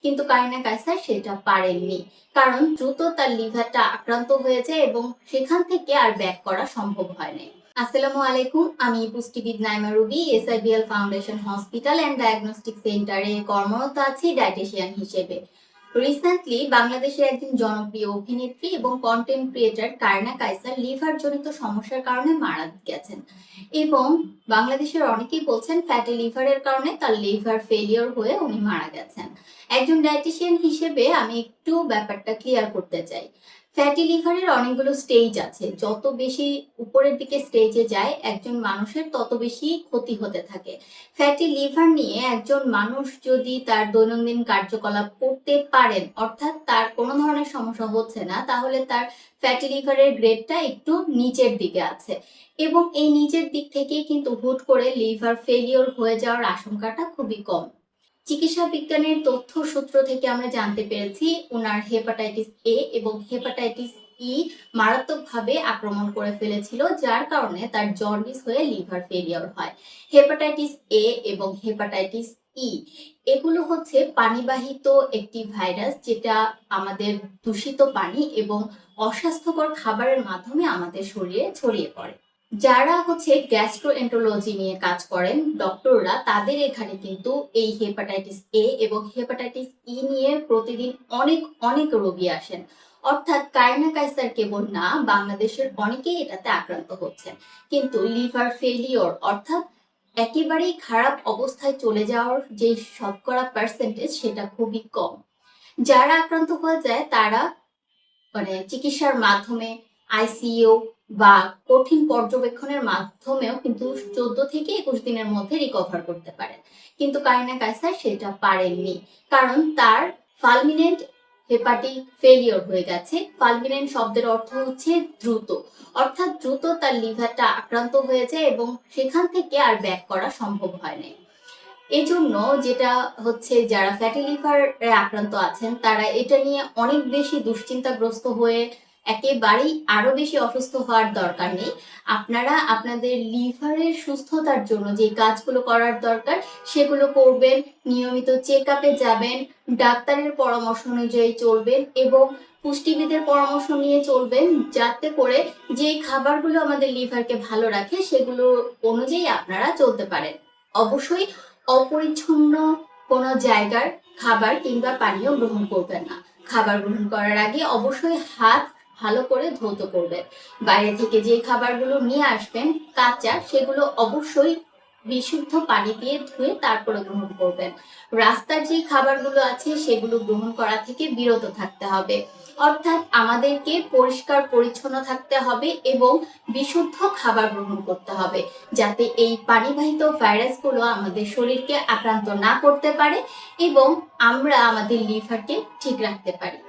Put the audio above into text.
কিন্তু কারিনা কায়সার সেটা পারেননি, কারণ দ্রুত তার লিভারটা আক্রান্ত হয়ে যায় এবং সেখান থেকে আর ব্যাক করা সম্ভব হয়নি। আসসালামু আলাইকুম, আমি পুষ্টিবিদ Naima Ruby SIBL foundation hospital and diagnostic সেন্টারে কর্মরত আছি ডায়েটিশিয়ান হিসেবে। রিসেন্টলি বাংলাদেশের একজন জনপ্রিয় অভিনেত্রী এবং content creator Karina Kaiser liver জনিত সমস্যার কারণে মারা গেছেন এবং বাংলাদেশের অনেকেই বলছেন ফ্যাটি লিভারের কারণে তার লিভার ফেলিওর হয়ে উনি মারা গেছেন। একজন ডায়েটিশিয়ান হিসেবে আমি একটু ব্যাপারটা ক্লিয়ার করতে চাই। ফ্যাটি লিভারের অনেকগুলো স্টেজ আছে। যত বেশি উপরের দিকে স্টেজে যায় একজন মানুষের তত বেশি ক্ষতি হতে থাকে। ফ্যাটি লিভার নিয়ে একজন মানুষ যদি তার দৈনন্দিন কার্যকলাপ করতে পারেন, অর্থাৎ তার কোনো ধরনের সমস্যা হচ্ছে না, তাহলে তার ফ্যাটি লিভারের গ্রেডটা একটু নিচের দিকে আছে এবং এই নিচের দিক থেকেই কিন্তু হুট করে লিভার ফেলিওর হয়ে যাওয়ার আশঙ্কাটা খুবই কম। চিকিৎসা বিজ্ঞানের তথ্য সূত্র থেকে আমরা জানতে পেরেছি ওনার হেপাটাইটিস এ এবং হেপাটাইটিস ই মারাত্মকভাবে আক্রমণ করে ফেলেছিল, যার কারণে তার জন্ডিস হয়ে লিভার ফেলিওর হয়। হেপাটাইটিস এ এবং হেপাটাইটিস ই এগুলো হচ্ছে পানিবাহিত একটি ভাইরাস, যেটা আমাদের দূষিত পানি এবং অস্বাস্থ্যকর খাবারের মাধ্যমে আমাদের শরীরে ছড়িয়ে পড়ে। যারা হচ্ছে গ্যাস্ট্রোএন্টারোলজি নিয়ে কাজ করেন ডক্টররা, তাদের এখানে কিন্তু এই হেপাটাইটিস এ এবং হেপাটাইটিস ই নিয়ে প্রতিদিন অনেক অনেক রোগী আসেন। অর্থাৎ কারিনা কায়সার কেবল না, বাংলাদেশের অনেকেই এটাতে আক্রান্ত হচ্ছেন, কিন্তু লিভার ফেলিওর অর্থাৎ একেবারেই খারাপ অবস্থায় চলে যাওয়ার যে শতকরা পার্সেন্টেজ সেটা খুবই কম। যারা আক্রান্ত হয়ে যায় তারা চিকিৎসার মাধ্যমে আইসিইউ বা কঠিন পর্যবেক্ষণের মাধ্যমেও কিন্তু 14 থেকে 21 দিনের মধ্যে রিকভার করতে পারে। কিন্তু কারিনা কায়সার সেটা পারেননি, কারণ তার ফালমিনেন্ট হেপাটিক ফেলিওর হয়ে গেছে। ফালমিনেন্ট শব্দের অর্থ হচ্ছে দ্রুত, অর্থাৎ দ্রুত তার লিভারটা আক্রান্ত হয়ে যায় এবং সেখান থেকে আর ব্যাক করা সম্ভব হয়নি। এজন্য যেটা হচ্ছে, যারা ফ্যাটি লিভার আক্রান্ত আছেন তারা এটা নিয়ে অনেক বেশি দুশ্চিন্তাগ্রস্ত হয়ে একেবারেই আরো বেশি অসুস্থ হওয়ার দরকার নেই। আপনারা আপনাদের লিভারের সুস্থতার জন্য যে কাজগুলো করার দরকার সেগুলো করবেন, নিয়মিত চেক আপে যাবেন, ডাক্তারের পরামর্শ অনুযায়ী চলবেন এবং পুষ্টিবিদের পরামর্শ নিয়ে চলবেন, যাতে করে যে খাবারগুলো আমাদের লিভারকে ভালো রাখে সেগুলো অনুযায়ী আপনারা চলতে পারেন। অবশ্যই অপরিচ্ছন্ন কোনো জায়গার খাবার কিংবা পানীয় গ্রহণ করবেন না। খাবার গ্রহণ করার আগে অবশ্যই হাত ভালো করে ধৌত করবেন। বাইরে থেকে যে খাবারগুলো নিয়ে আসবেন কাঁচা, সেগুলো অবশ্যই বিশুদ্ধ পানি দিয়ে ধুয়ে তারপরে গ্রহণ করবেন। রাস্তার যে খাবারগুলো আছে সেগুলো গ্রহণ করা থেকে বিরত থাকতে হবে। অর্থাৎ আমাদেরকে পরিষ্কার পরিচ্ছন্ন থাকতে হবে এবং বিশুদ্ধ খাবার গ্রহণ করতে হবে, যাতে এই পানিবাহিত ভাইরাসগুলো আমাদের শরীরকে আক্রান্ত না করতে পারে এবং আমরা আমাদের লিভারকে ঠিক রাখতে পারি।